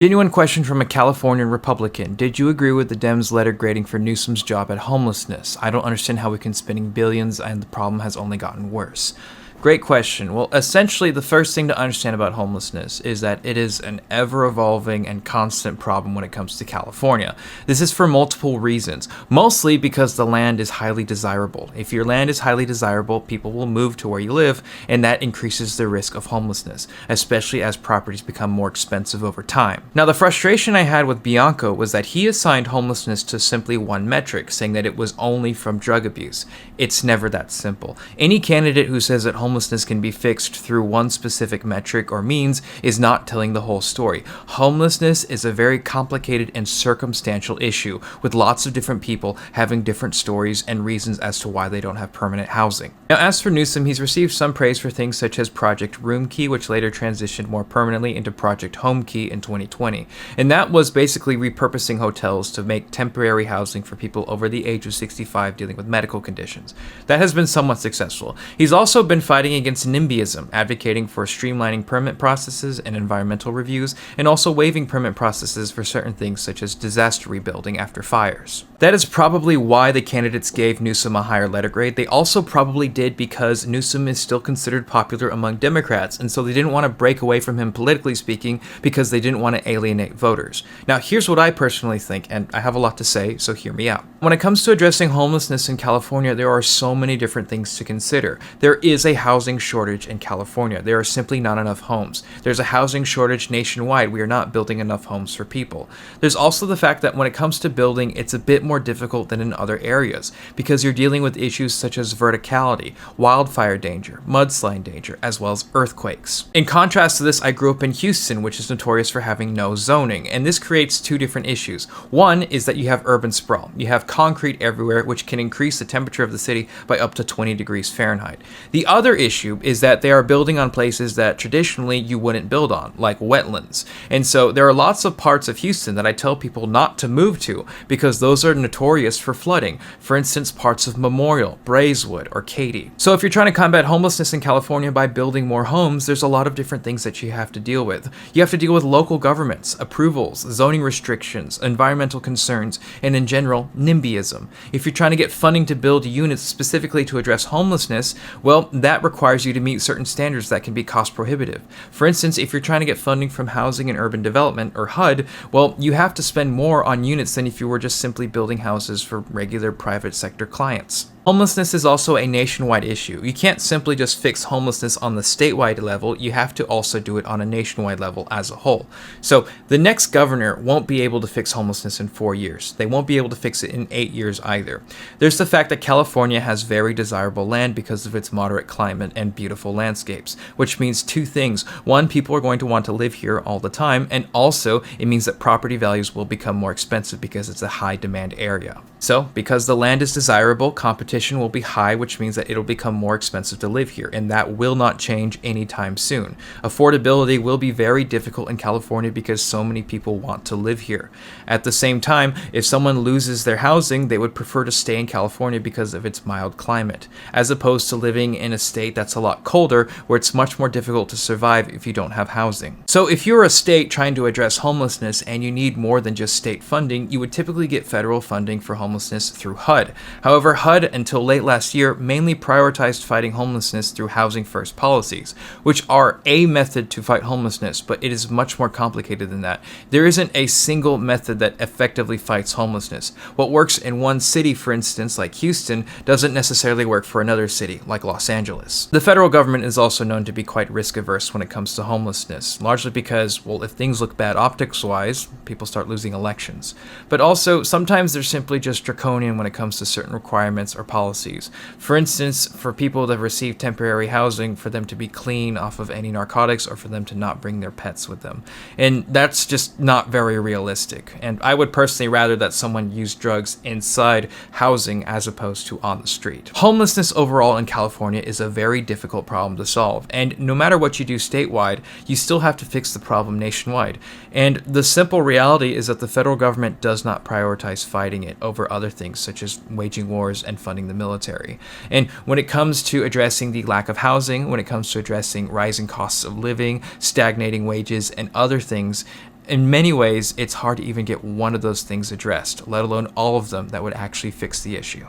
Genuine question from a Californian Republican. Did you agree with the Dems' letter grading for Newsom's job at homelessness? I don't understand how we can spending billions and the problem has only gotten worse. Great question. Well, essentially, the first thing to understand about homelessness is that it is an ever-evolving and constant problem when it comes to California. This is for multiple reasons, mostly because the land is highly desirable. If your land is highly desirable, people will move to where you live, and that increases the risk of homelessness, especially as properties become more expensive over time. Now, the frustration I had with Bianco was that he assigned homelessness to simply one metric, saying that it was only from drug abuse. It's never that simple. Any candidate who says that homelessness can be fixed through one specific metric or means is not telling the whole story. Homelessness is a very complicated and circumstantial issue, with lots of different people having different stories and reasons as to why they don't have permanent housing. Now, as for Newsom, he's received some praise for things such as Project Room Key, which later transitioned more permanently into Project Home Key in 2020. And that was basically repurposing hotels to make temporary housing for people over the age of 65 dealing with medical conditions. That has been somewhat successful. He's also been fighting against NIMBYism, advocating for streamlining permit processes and environmental reviews, and also waiving permit processes for certain things such as disaster rebuilding after fires. That is probably why the candidates gave Newsom a higher letter grade. They also probably did because Newsom is still considered popular among Democrats, and so they didn't want to break away from him politically speaking because they didn't want to alienate voters. Now, here's what I personally think, and I have a lot to say, so hear me out. When it comes to addressing homelessness in California, there are so many different things to consider. There is a housing shortage in California. There are simply not enough homes. There's a housing shortage nationwide. We are not building enough homes for people. There's also the fact that when it comes to building, it's a bit more difficult than in other areas because you're dealing with issues such as verticality, wildfire danger, mudslide danger, as well as earthquakes. In contrast to this, I grew up in Houston, which is notorious for having no zoning, and this creates two different issues. One is that you have urban sprawl. You have concrete everywhere, which can increase the temperature of the city by up to 20 degrees Fahrenheit. The other issue is that they are building on places that traditionally you wouldn't build on, like wetlands. And so there are lots of parts of Houston that I tell people not to move to because those are notorious for flooding. For instance, parts of Memorial, Braeswood, or Katy. So if you're trying to combat homelessness in California by building more homes, there's a lot of different things that you have to deal with. You have to deal with local governments, approvals, zoning restrictions, environmental concerns, and in general, NIMBYism. If you're trying to get funding to build units specifically to address homelessness, well, that requires you to meet certain standards that can be cost prohibitive. For instance, if you're trying to get funding from Housing and Urban Development, or HUD, well, you have to spend more on units than if you were just simply building houses for regular private sector clients. Homelessness is also a nationwide issue. You can't simply just fix homelessness on the statewide level, you have to also do it on a nationwide level as a whole. So the next governor won't be able to fix homelessness in 4 years. They won't be able to fix it in 8 years either. There's the fact that California has very desirable land because of its moderate climate and beautiful landscapes, which means two things. One, people are going to want to live here all the time, and also it means that property values will become more expensive because it's a high demand area. So, because the land is desirable, competition will be high, which means that it'll become more expensive to live here, and that will not change anytime soon. Affordability will be very difficult in California because so many people want to live here. At the same time, if someone loses their housing, they would prefer to stay in California because of its mild climate, as opposed to living in a state that's a lot colder, where it's much more difficult to survive if you don't have housing. So if you're a state trying to address homelessness and you need more than just state funding, you would typically get federal funding for homelessness through HUD. However, HUD, until late last year, mainly prioritized fighting homelessness through housing first policies, which are a method to fight homelessness, but it is much more complicated than that. There isn't a single method that effectively fights homelessness. What works in one city, for instance, like Houston, doesn't necessarily work for another city, like Los Angeles. The federal government is also known to be quite risk averse when it comes to homelessness, largely because, well, if things look bad optics-wise, people start losing elections. But also, sometimes they're simply just draconian when it comes to certain requirements or policies. For instance, for people that receive temporary housing, for them to be clean off of any narcotics or for them to not bring their pets with them. And that's just not very realistic. And I would personally rather that someone use drugs inside housing as opposed to on the street. Homelessness overall in California is a very difficult problem to solve. And no matter what you do statewide, you still have to fix the problem nationwide. And the simple reality is that the federal government does not prioritize fighting it over other things such as waging wars and funding the military. And when it comes to addressing the lack of housing, when it comes to addressing rising costs of living, stagnating wages, and other things, In many ways, it's hard to even get one of those things addressed, let alone all of them that would actually fix the issue.